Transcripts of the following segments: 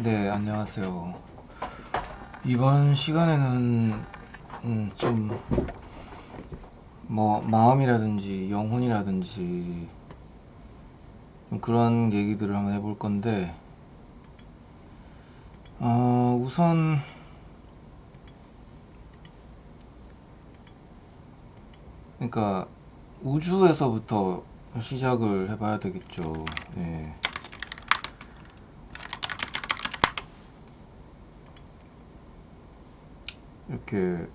네, 안녕하세요. 이번 시간에는 좀 뭐 마음이라든지 영혼이라든지 좀 그런 얘기들을 한번 해볼 건데, 우선 그러니까 우주에서부터 시작을 해봐야 되겠죠. 네. 이렇게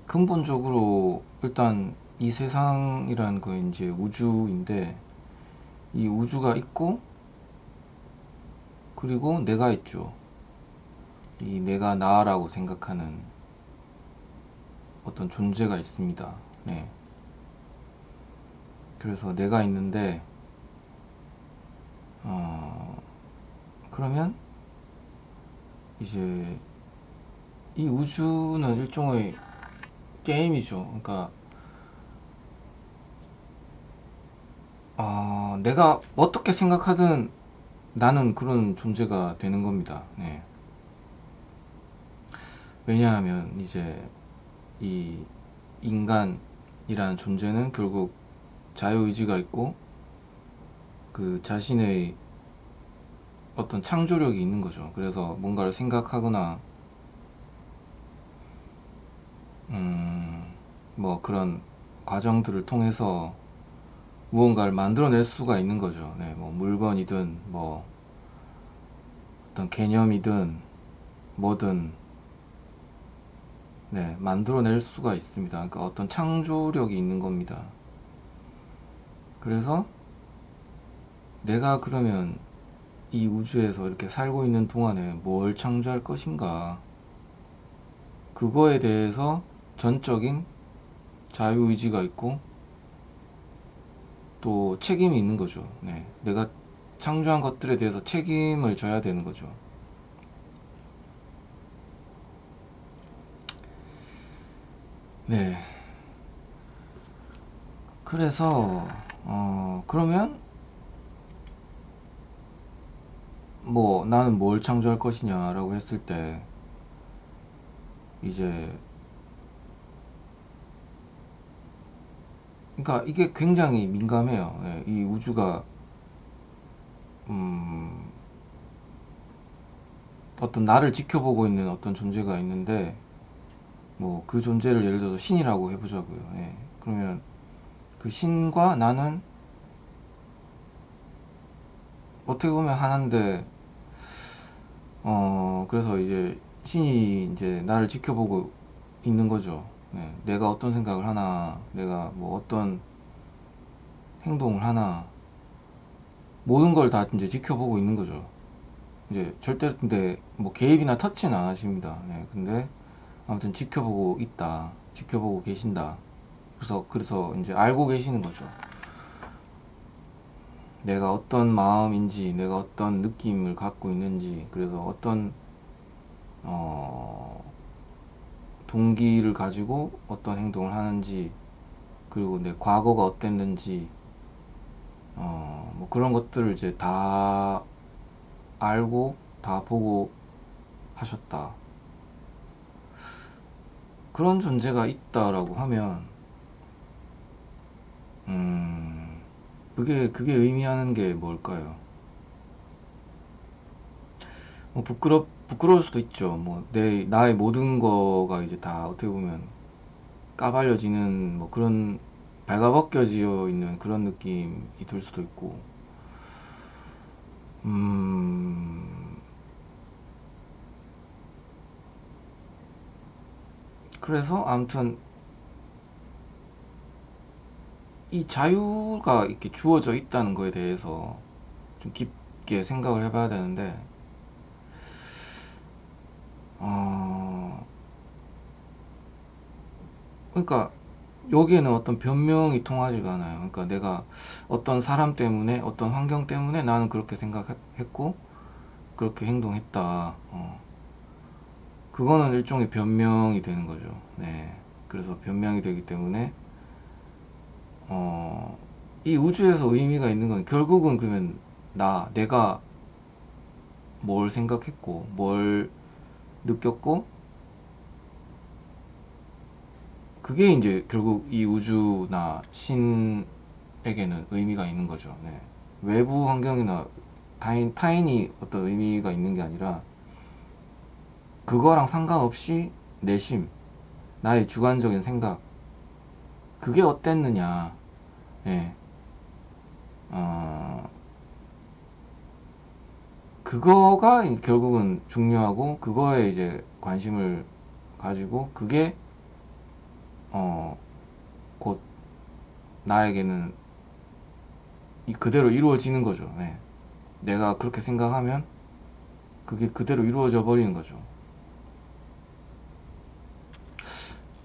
근본적으로 일단 이 세상이란 거 이제 우주인데, 이 우주가 있고 그리고 내가 있죠. 이 내가 나라고 생각하는 어떤 존재가 있습니다. 네. 그래서 내가 있는데, 어, 그러면 이제 이 우주는 일종의 게임이죠. 그러니까, 내가 어떻게 생각하든 나는 그런 존재가 되는 겁니다. 네. 왜냐하면 이제 이 인간이라는 존재는 결국 자유의지가 있고 그 자신의 어떤 창조력이 있는 거죠. 그래서 뭔가를 생각하거나 음, 뭐 그런 과정들을 통해서 무언가를 만들어낼 수가 있는 거죠. 네, 뭐 물건이든 뭐 어떤 개념이든 뭐든 네, 만들어낼 수가 있습니다. 그러니까 어떤 창조력이 있는 겁니다. 그래서 내가 그러면 이 우주에서 이렇게 살고 있는 동안에 뭘 창조할 것인가? 그거에 대해서 전적인 자유의지가 있고 또 책임이 있는 거죠. 네, 내가 창조한 것들에 대해서 책임을 져야 되는 거죠. 네, 그래서 그러면 뭐 나는 뭘 창조할 것이냐라고 했을 때 이제 그러니까 이게 굉장히 민감해요. 예, 이 우주가 음, 어떤 나를 지켜보고 있는 어떤 존재가 있는데 뭐 그 존재를 예를 들어서 신이라고 해보자고요. 예, 그러면 그 신과 나는 어떻게 보면 하나인데 그래서 이제 신이 이제 나를 지켜보고 있는 거죠. 예, 내가 어떤 생각을 하나, 내가 뭐 어떤 행동을 하나, 모든 걸 다 이제 지켜보고 있는 거죠. 이제 절대 근데 뭐 개입이나 터치는 안 하십니다. 네, 근데 아무튼 지켜보고 있다, 지켜보고 계신다. 그래서 이제 알고 계시는 거죠. 내가 어떤 마음인지, 내가 어떤 느낌을 갖고 있는지, 그래서 어떤 어, 동기를 가지고 어떤 행동을 하는지, 그리고 내 과거가 어땠는지, 뭐 그런 것들을 이제 다 알고 다 보고 하셨다. 그런 존재가 있다라고 하면 음, 그게 의미하는 게 뭘까요? 뭐 부끄러울 수도 있죠. 뭐 나의 모든 거가 이제 다 어떻게 보면 까발려지는 뭐 그런 발가벗겨져 있는 그런 느낌이 들 수도 있고, 음, 그래서 아무튼 이 자유가 이렇게 주어져 있다는 거에 대해서 좀 깊게 생각을 해봐야 되는데, 어, 그러니까 여기에는 어떤 변명이 통하지가 않아요. 그러니까 내가 어떤 사람 때문에, 어떤 환경 때문에 나는 그렇게 생각했고, 그렇게 행동했다. 그거는 일종의 변명이 되는 거죠. 네. 그래서 변명이 되기 때문에, 어, 이 우주에서 의미가 있는 건 결국은 그러면 내가 뭘 생각했고, 뭘 느꼈고, 그게 이제 결국 이 우주나 신에게는 의미가 있는 거죠. 네. 외부 환경이나 타인이 어떤 의미가 있는 게 아니라 그거랑 상관없이 내심, 나의 주관적인 생각, 그게 어땠느냐. 예. 어, 그거가 결국은 중요하고 그거에 이제 관심을 가지고 그게 곧 나에게는 그대로 이루어지는 거죠. 네. 내가 그렇게 생각하면 그게 그대로 이루어져 버리는 거죠.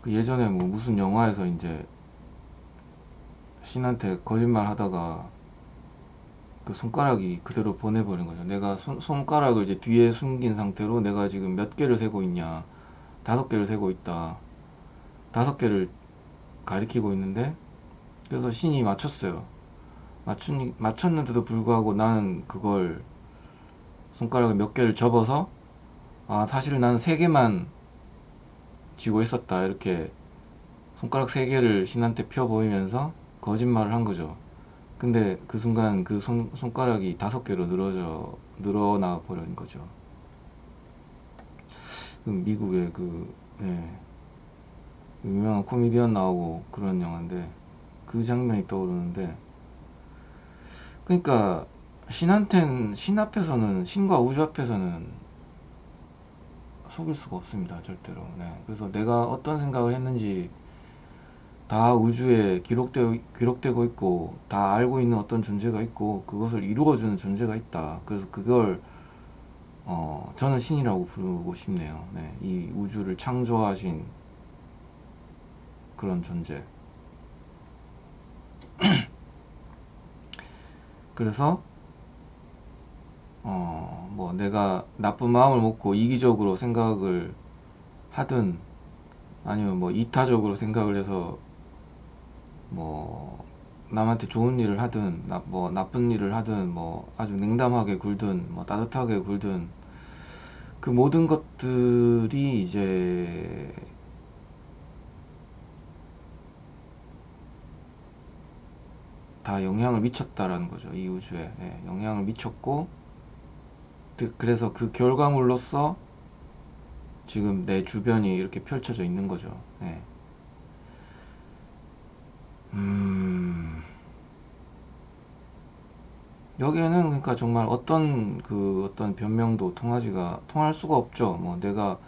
그 예전에 뭐 무슨 영화에서 이제 신한테 거짓말 하다가 그 손가락이 그대로 보내버린 거죠. 내가 손가락을 이제 뒤에 숨긴 상태로 내가 지금 몇 개를 세고 있냐. 5개를 세고 있다. 5개를 가리키고 있는데, 그래서 신이 맞췄어요. 맞췄는데도 불구하고 나는 그걸 손가락을 몇 개를 접어서, 사실 나는 3개만 쥐고 있었다. 이렇게 손가락 3개를 신한테 펴 보이면서 거짓말을 한 거죠. 근데 그 순간 그 손가락이 5개로 늘어나 버린 거죠. 미국의 예, 유명한 코미디언 나오고 그런 영화인데, 그 장면이 떠오르는데, 그러니까 신 앞에서는, 신과 우주 앞에서는 속일 수가 없습니다, 절대로. 네. 그래서 내가 어떤 생각을 했는지 다 우주에 기록되고 있고, 다 알고 있는 어떤 존재가 있고, 그것을 이루어주는 존재가 있다. 그래서 그걸 저는 신이라고 부르고 싶네요. 네. 이 우주를 창조하신 그런 존재. 그래서 뭐 내가 나쁜 마음을 먹고 이기적으로 생각을 하든, 아니면 뭐 이타적으로 생각을 해서 뭐 남한테 좋은 일을 하든, 뭐 나쁜 일을 하든, 뭐 아주 냉담하게 굴든, 뭐 따뜻하게 굴든, 그 모든 것들이 이제 다 영향을 미쳤다라는 거죠. 이 우주에. 예, 영향을 미쳤고, 그래서 그 결과물로서 지금 내 주변이 이렇게 펼쳐져 있는 거죠. 예. 여기에는 그러니까 정말 어떤 변명도 통할 수가 없죠. 뭐 내가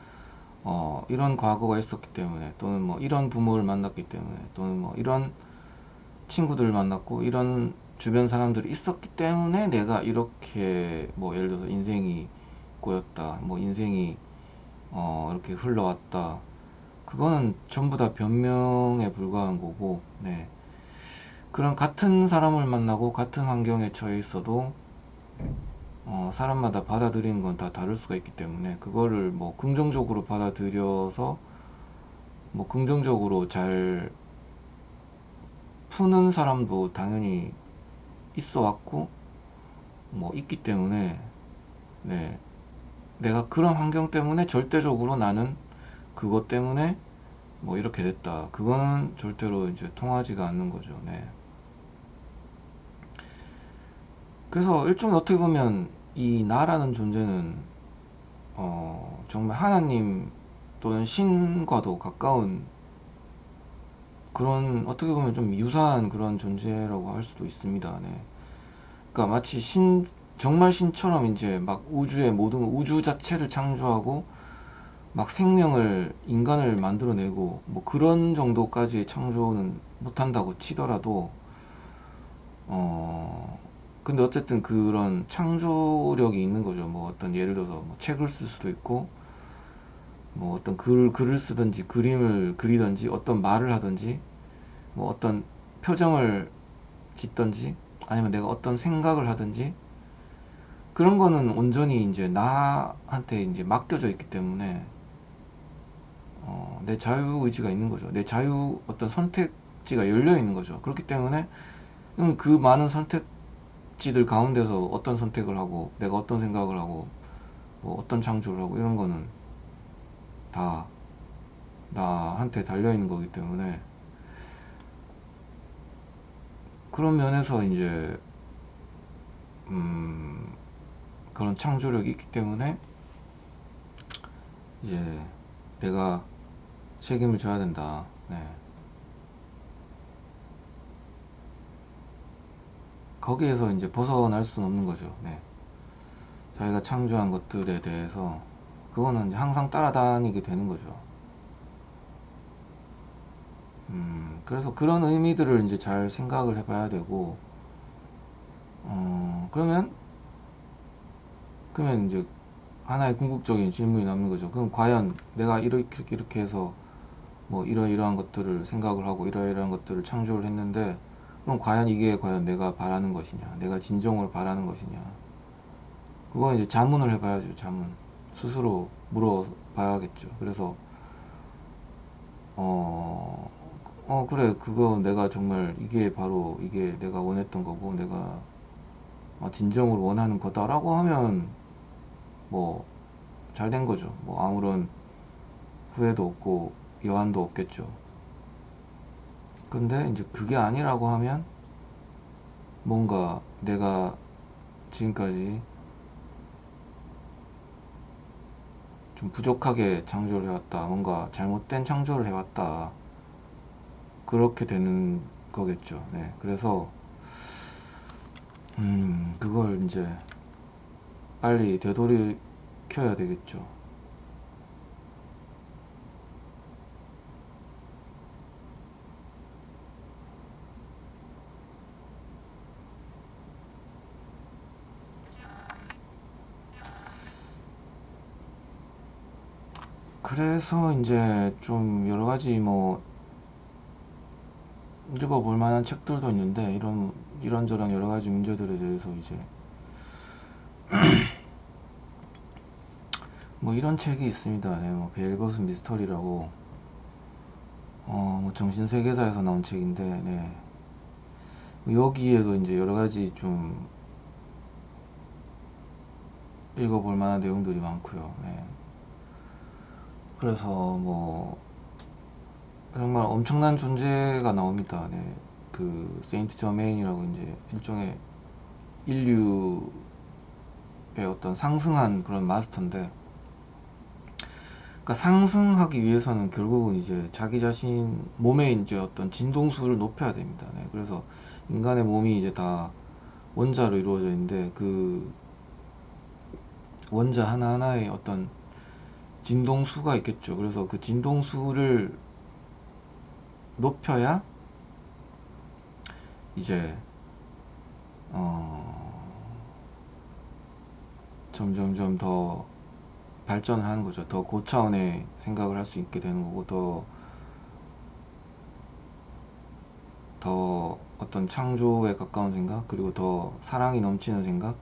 이런 과거가 있었기 때문에, 또는 뭐 이런 부모를 만났기 때문에, 또는 뭐 이런 친구들을 만났고 이런 주변 사람들이 있었기 때문에 내가 이렇게, 뭐 예를 들어서 인생이 꼬였다, 뭐 인생이 이렇게 흘러왔다. 그거는 전부 다 변명에 불과한 거고, 네. 그런 같은 사람을 만나고 같은 환경에 처해 있어도 사람마다 받아들이는 건 다 다를 수가 있기 때문에, 그거를 뭐 긍정적으로 받아들여서 뭐 긍정적으로 잘 푸는 사람도 당연히 있어 왔고 뭐 있기 때문에, 네. 내가 그런 환경 때문에 절대적으로 나는 그것 때문에 뭐 이렇게 됐다, 그거는 절대로 이제 통하지가 않는 거죠. 네. 그래서 일종의 어떻게 보면 이 나라는 존재는 정말 하나님 또는 신과도 가까운 그런, 어떻게 보면 좀 유사한 그런 존재라고 할 수도 있습니다. 네. 그러니까 마치 정말 신처럼 이제 막 우주의 모든 우주 자체를 창조하고 막 인간을 만들어내고 뭐 그런 정도까지의 창조는 못한다고 치더라도, 어 근데 어쨌든 그런 창조력이 있는 거죠. 뭐 어떤 예를 들어서 뭐 책을 쓸 수도 있고, 뭐 어떤 글을 쓰든지 그림을 그리든지 어떤 말을 하든지, 뭐 어떤 표정을 짓든지, 아니면 내가 어떤 생각을 하든지, 그런 거는 온전히 이제 나한테 이제 맡겨져 있기 때문에 내 자유의지가 있는 거죠. 내 어떤 선택지가 열려 있는 거죠. 그렇기 때문에 그 많은 선택지들 가운데서 어떤 선택을 하고 내가 어떤 생각을 하고 뭐 어떤 창조를 하고 이런 거는 다 나한테 달려있는 거기 때문에, 그런 면에서 이제 그런 창조력이 있기 때문에 이제 내가 책임을 져야 된다. 네. 거기에서 이제 벗어날 수는 없는 거죠. 네. 자기가 창조한 것들에 대해서 그거는 이제 항상 따라다니게 되는 거죠. 그래서 그런 의미들을 이제 잘 생각을 해봐야 되고, 그러면 이제 하나의 궁극적인 질문이 남는 거죠. 그럼 과연 내가 이렇게 해서 뭐 이러이러한 것들을 생각을 하고 이러이러한 것들을 창조를 했는데, 그럼 과연 이게 과연 내가 바라는 것이냐, 내가 진정으로 바라는 것이냐, 그거 이제 자문을 해봐야죠. 자문, 스스로 물어봐야겠죠. 그래서 그래, 그거 내가 정말 이게 바로 이게 내가 원했던 거고 내가 진정으로 원하는 거다라고 하면 뭐 잘 된 거죠. 뭐 아무런 후회도 없고 여한도 없겠죠. 근데 이제 그게 아니라고 하면 뭔가 내가 지금까지 좀 부족하게 창조를 해왔다, 뭔가 잘못된 창조를 해왔다, 그렇게 되는 거겠죠. 네. 그래서 그걸 이제 빨리 되돌이켜야 되겠죠. 그래서 이제 좀 여러 가지 뭐 읽어볼 만한 책들도 있는데, 이런저런 여러 가지 문제들에 대해서 이제 뭐 이런 책이 있습니다. 네, 뭐 베일버스 미스터리라고 뭐 정신세계사에서 나온 책인데, 네. 여기에도 이제 여러 가지 좀 읽어볼 만한 내용들이 많고요. 네. 그래서 뭐 정말 엄청난 존재가 나옵니다. 네. 그 세인트 저메인이라고 이제 일종의 인류의 어떤 상승한 그런 마스터인데, 그러니까 상승하기 위해서는 결국은 이제 자기 자신 몸의 이제 어떤 진동수를 높여야 됩니다. 네. 그래서 인간의 몸이 이제 다 원자로 이루어져 있는데, 그 원자 하나하나의 어떤 진동수가 있겠죠. 그래서 그 진동수를 높여야 이제 어 점점점 더 발전을 하는 거죠. 더 고차원의 생각을 할 수 있게 되는 거고, 더 어떤 창조에 가까운 생각, 그리고 더 사랑이 넘치는 생각,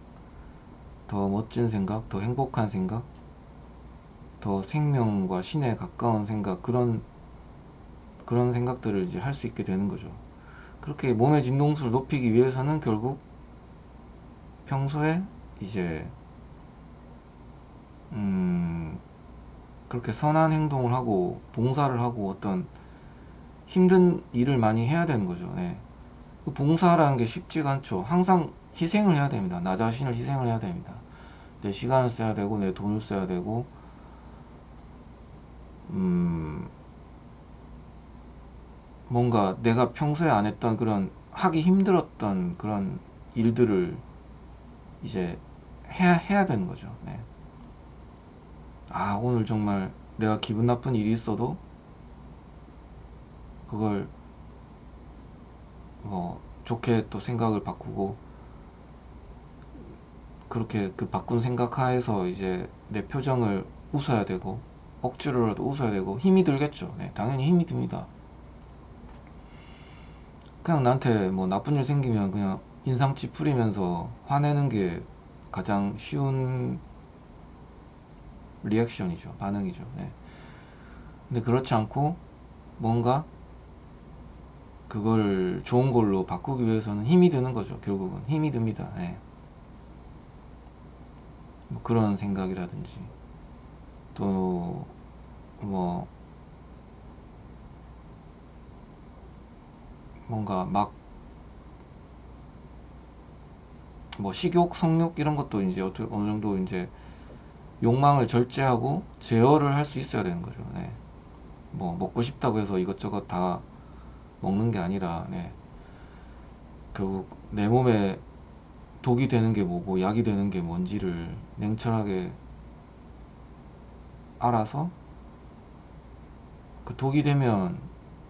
더 멋진 생각, 더 행복한 생각, 더 생명과 신에 가까운 생각, 그런 생각들을 이제 할 수 있게 되는 거죠. 그렇게 몸의 진동수를 높이기 위해서는 결국 평소에 이제 그렇게 선한 행동을 하고 봉사를 하고 어떤 힘든 일을 많이 해야 되는 거죠. 네. 그 봉사라는 게 쉽지가 않죠. 항상 희생을 해야 됩니다. 나 자신을 희생을 해야 됩니다. 내 시간을 써야 되고 내 돈을 써야 되고, 뭔가 내가 평소에 안 했던 그런 하기 힘들었던 그런 일들을 이제 해야 되는 거죠. 네. 오늘 정말 내가 기분 나쁜 일이 있어도 그걸 뭐 좋게 또 생각을 바꾸고, 그렇게 그 바꾼 생각 하에서 이제 내 표정을 웃어야 되고, 억지로라도 웃어야 되고 힘이 들겠죠. 네, 당연히 힘이 듭니다. 그냥 나한테 뭐 나쁜 일 생기면 그냥 인상 찌푸리면서 화내는 게 가장 쉬운 리액션이죠. 반응이죠. 네. 근데 그렇지 않고 뭔가 그걸 좋은 걸로 바꾸기 위해서는 힘이 드는 거죠. 결국은 힘이 듭니다. 예. 뭐 그런 생각이라든지 또 뭐 뭔가 막 뭐 식욕, 성욕 이런 것도 이제 어느 정도 이제 욕망을 절제하고 제어를 할 수 있어야 되는 거죠. 네. 뭐 먹고 싶다고 해서 이것저것 다 먹는 게 아니라, 네. 결국 내 몸에 독이 되는 게 뭐고 약이 되는 게 뭔지를 냉철하게 알아서 그 독이 되면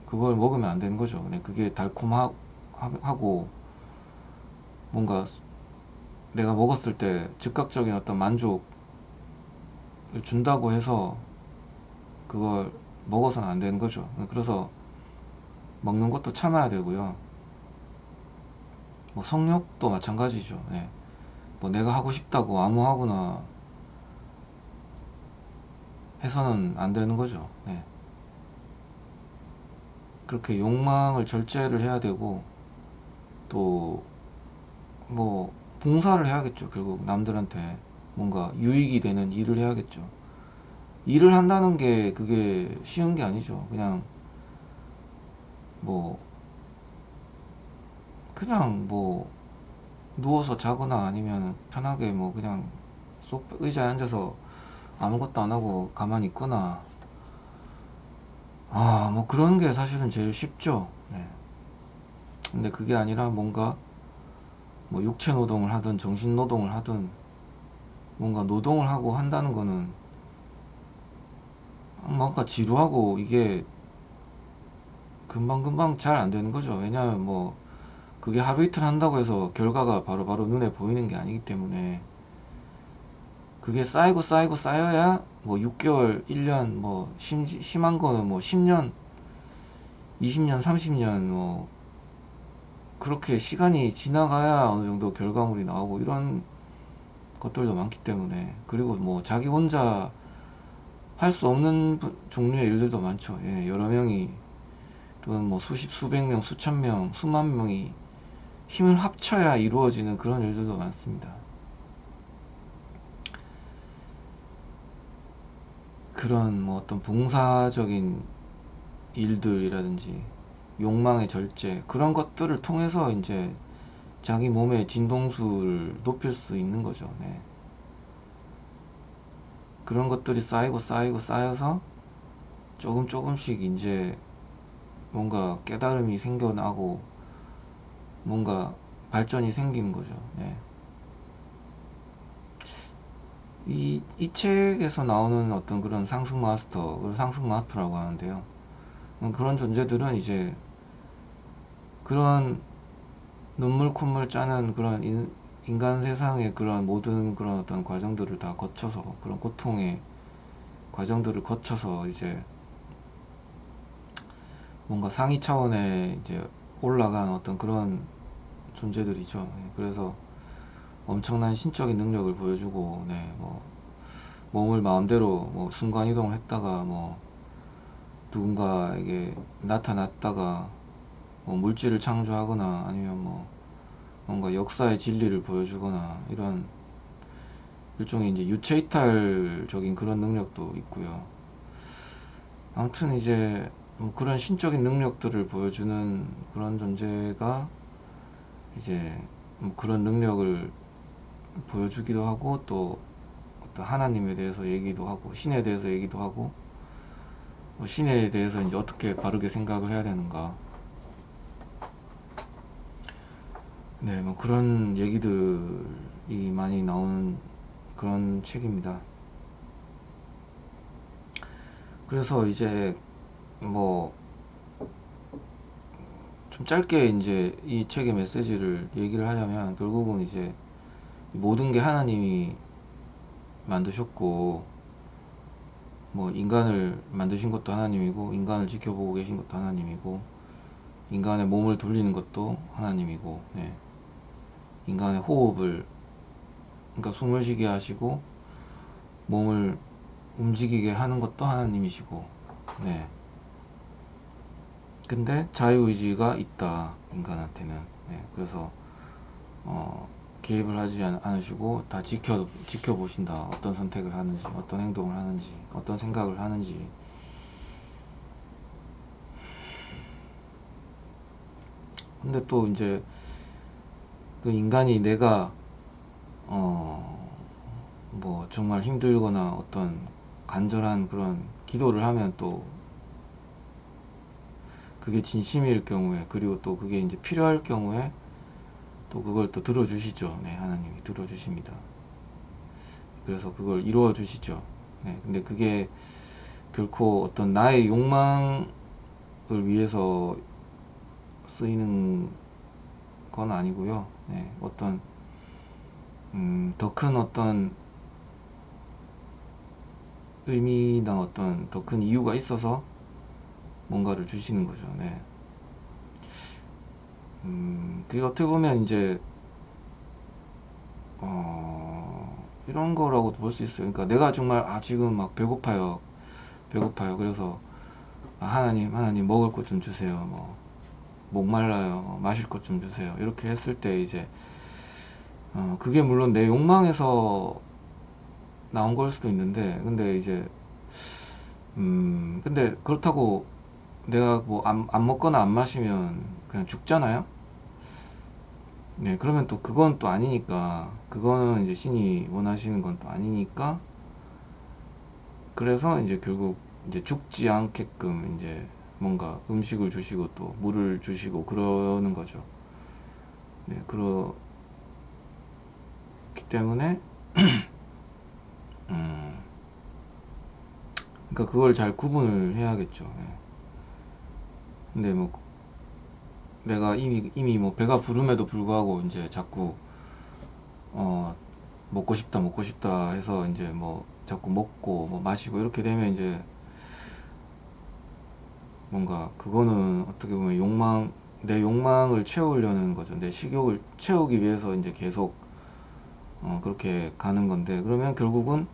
그걸 먹으면 안 되는 거죠. 네. 그게 달콤하고 뭔가 내가 먹었을 때 즉각적인 어떤 만족을 준다고 해서 그걸 먹어서는 안 되는 거죠. 그래서 먹는 것도 참아야 되고요. 뭐 성욕도 마찬가지죠. 네. 뭐 내가 하고 싶다고 아무 하거나 해서는 안 되는 거죠. 네. 그렇게 욕망을 절제를 해야 되고 또 뭐 봉사를 해야겠죠. 결국 남들한테 뭔가 유익이 되는 일을 해야겠죠. 일을 한다는 게 그게 쉬운 게 아니죠. 뭐 그냥 뭐 누워서 자거나 아니면 편하게 뭐 그냥 의자에 앉아서 아무것도 안 하고 가만히 있거나 뭐 그런 게 사실은 제일 쉽죠. 네. 근데 그게 아니라 뭔가 뭐 육체 노동을 하든 정신 노동을 하든 뭔가 노동을 하고 한다는 거는 뭔가 지루하고 이게 금방금방 잘 안 되는 거죠. 왜냐하면 뭐 그게 하루 이틀 한다고 해서 결과가 바로바로 눈에 보이는 게 아니기 때문에 그게 쌓이고 쌓여야 뭐 6개월, 1년, 뭐 심한 거는 뭐 10년, 20년, 30년 뭐 그렇게 시간이 지나가야 어느 정도 결과물이 나오고 이런 것들도 많기 때문에 그리고 뭐 자기 혼자 할 수 없는 종류의 일들도 많죠. 예, 여러 명이 또는 뭐 수십, 수백 명, 수천 명, 수만 명이 힘을 합쳐야 이루어지는 그런 일들도 많습니다. 그런 뭐 어떤 봉사적인 일들이라든지 욕망의 절제 그런 것들을 통해서 이제 자기 몸의 진동수를 높일 수 있는 거죠. 네. 그런 것들이 쌓여서 조금씩 이제 뭔가 깨달음이 생겨나고 뭔가 발전이 생기는 거죠. 네. 이 책에서 나오는 어떤 그런 상승 마스터를 상승 마스터라고 하는데요. 그런 존재들은 이제 그런 눈물 콧물 짜는 그런 인간 세상의 그런 모든 그런 어떤 과정들을 다 거쳐서 그런 고통의 과정들을 거쳐서 이제 뭔가 상위 차원에 이제 올라간 어떤 그런 존재들이죠. 네, 그래서 엄청난 신적인 능력을 보여주고, 네, 뭐 몸을 마음대로 뭐 순간 이동을 했다가 뭐 누군가에게 나타났다가 뭐 물질을 창조하거나 아니면 뭐 뭔가 역사의 진리를 보여주거나 이런 일종의 이제 유체이탈적인 그런 능력도 있고요. 아무튼 이제 뭐 그런 신적인 능력들을 보여주는 그런 존재가 이제 뭐 그런 능력을 보여주기도 하고 또 어떤 하나님에 대해서 얘기도 하고 신에 대해서 얘기도 하고 뭐 신에 대해서 이제 어떻게 바르게 생각을 해야 되는가, 네, 뭐 그런 얘기들이 많이 나오는 그런 책입니다. 그래서 이제 뭐 좀 짧게 이제 이 책의 메시지를 얘기를 하자면 결국은 이제 모든 게 하나님이 만드셨고 뭐 인간을 만드신 것도 하나님이고 인간을 지켜보고 계신 것도 하나님이고 인간의 몸을 돌리는 것도 하나님이고, 네. 인간의 호흡을 그러니까 숨을 쉬게 하시고 몸을 움직이게 하는 것도 하나님이시고, 네. 근데 자유의지가 있다, 인간한테는. 네, 그래서 개입을 하지 않으시고 다 지켜보신다. 어떤 선택을 하는지, 어떤 행동을 하는지, 어떤 생각을 하는지. 근데 또 이제 그 인간이 내가 뭐 정말 힘들거나 어떤 간절한 그런 기도를 하면 또 그게 진심일 경우에, 그리고 또 그게 이제 필요할 경우에 또 그걸 또 들어주시죠. 네, 하나님이 들어주십니다. 그래서 그걸 이루어 주시죠. 네, 근데 그게 결코 어떤 나의 욕망을 위해서 쓰이는 건 아니고요. 네, 어떤 더 큰 어떤 의미나 어떤 더 큰 이유가 있어서 뭔가를 주시는 거죠. 네. 그게 어떻게 보면 이제 이런 거라고도 볼 수 있어요. 그러니까 내가 정말 지금 막 배고파요. 그래서 하나님 먹을 것 좀 주세요. 뭐 목말라요. 마실 것 좀 주세요. 이렇게 했을 때 이제 그게 물론 내 욕망에서 나온 걸 수도 있는데, 근데 이제 근데 그렇다고 내가 뭐 안 먹거나 안 마시면 그냥 죽잖아요. 네, 그러면 또 그건 또 아니니까, 그거는 이제 신이 원하시는 건 또 아니니까, 그래서 이제 결국 이제 죽지 않게끔 이제 뭔가 음식을 주시고 또 물을 주시고 그러는 거죠. 네, 그렇기 때문에 음, 그러니까 그걸 잘 구분을 해야겠죠. 네. 근데 뭐 내가 이미 뭐 배가 부름에도 불구하고 이제 자꾸 어 먹고 싶다 해서 이제 뭐 자꾸 먹고 뭐 마시고 이렇게 되면 이제 뭔가 그거는 어떻게 보면 내 욕망을 채우려는 거죠. 내 식욕을 채우기 위해서 이제 계속 그렇게 가는 건데, 그러면 결국은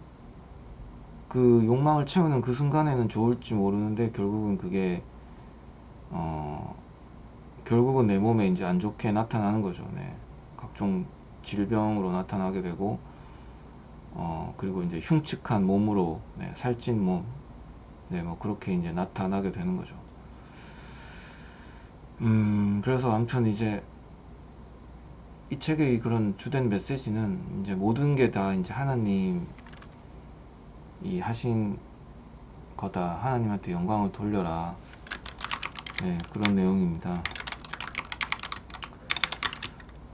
그 욕망을 채우는 그 순간에는 좋을지 모르는데, 결국은 그게 어 결국은 내 몸에 이제 안 좋게 나타나는 거죠. 네. 각종 질병으로 나타나게 되고, 그리고 이제 흉측한 몸으로, 네, 살찐 몸, 네, 뭐 그렇게 이제 나타나게 되는 거죠. 그래서 아무튼 이제 이 책의 그런 주된 메시지는 이제 모든 게 다 이제 하나님이 하신 거다. 하나님한테 영광을 돌려라. 네, 그런 내용입니다.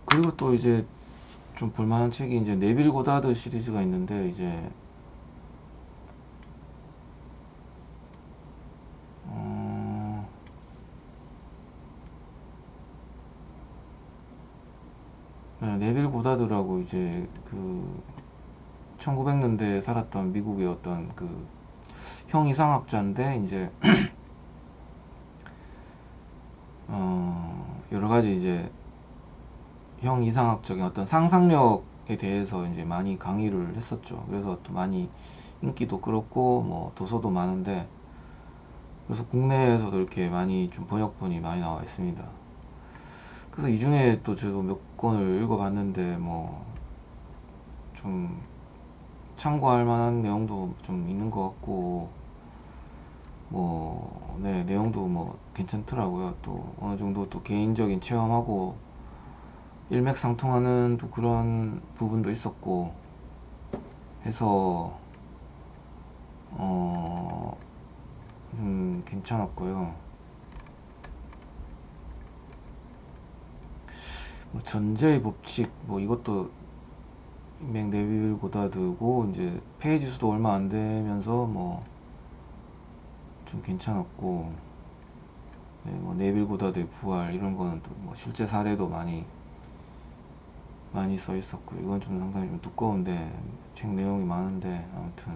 그리고 또 이제 좀 볼만한 책이 이제 네빌 고다드 시리즈가 있는데, 이제 어, 네, 네빌 고다드라고 이제 그 1900년대에 살았던 미국의 어떤 그 형이상학자인데, 이제 여러 가지 이제 형이상학적인 어떤 상상력에 대해서 이제 많이 강의를 했었죠. 그래서 또 많이 인기도 끌었고 뭐 도서도 많은데, 그래서 국내에서도 이렇게 많이 좀 번역본이 많이 나와 있습니다. 그래서 이 중에 또 저도 몇 권을 읽어봤는데, 뭐 좀 참고할 만한 내용도 좀 있는 것 같고, 뭐 네, 내용도 뭐 괜찮더라고요. 또 어느 정도 또 개인적인 체험하고 일맥상통하는 또 그런 부분도 있었고 해서 어, 괜찮았고요. 뭐 전제의 법칙, 뭐 이것도 맥 네빌 고다드고, 이제 페이지 수도 얼마 안 되면서 뭐 좀 괜찮았고, 네, 뭐 네빌 고다드의 부활 이런 거는 또 뭐 실제 사례도 많이 써 있었고, 이건 좀 상당히 좀 두꺼운데 책 내용이 많은데, 아무튼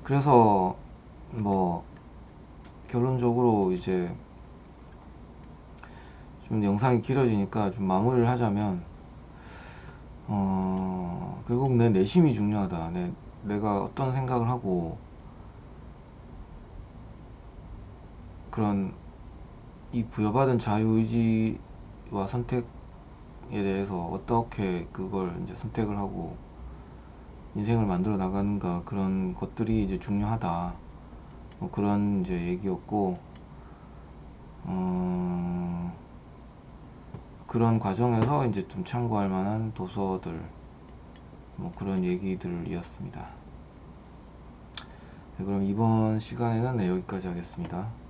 그래서 뭐 결론적으로 이제 좀 영상이 길어지니까 좀 마무리를 하자면, 결국 내 내심이 중요하다. 내가 어떤 생각을 하고 그런 이 부여받은 자유의지와 선택에 대해서 어떻게 그걸 이제 선택을 하고 인생을 만들어 나가는가, 그런 것들이 이제 중요하다. 뭐 그런 이제 얘기였고, 그런 과정에서 이제 좀 참고할 만한 도서들, 뭐 그런 얘기들이었습니다. 네, 그럼 이번 시간에는 네, 여기까지 하겠습니다.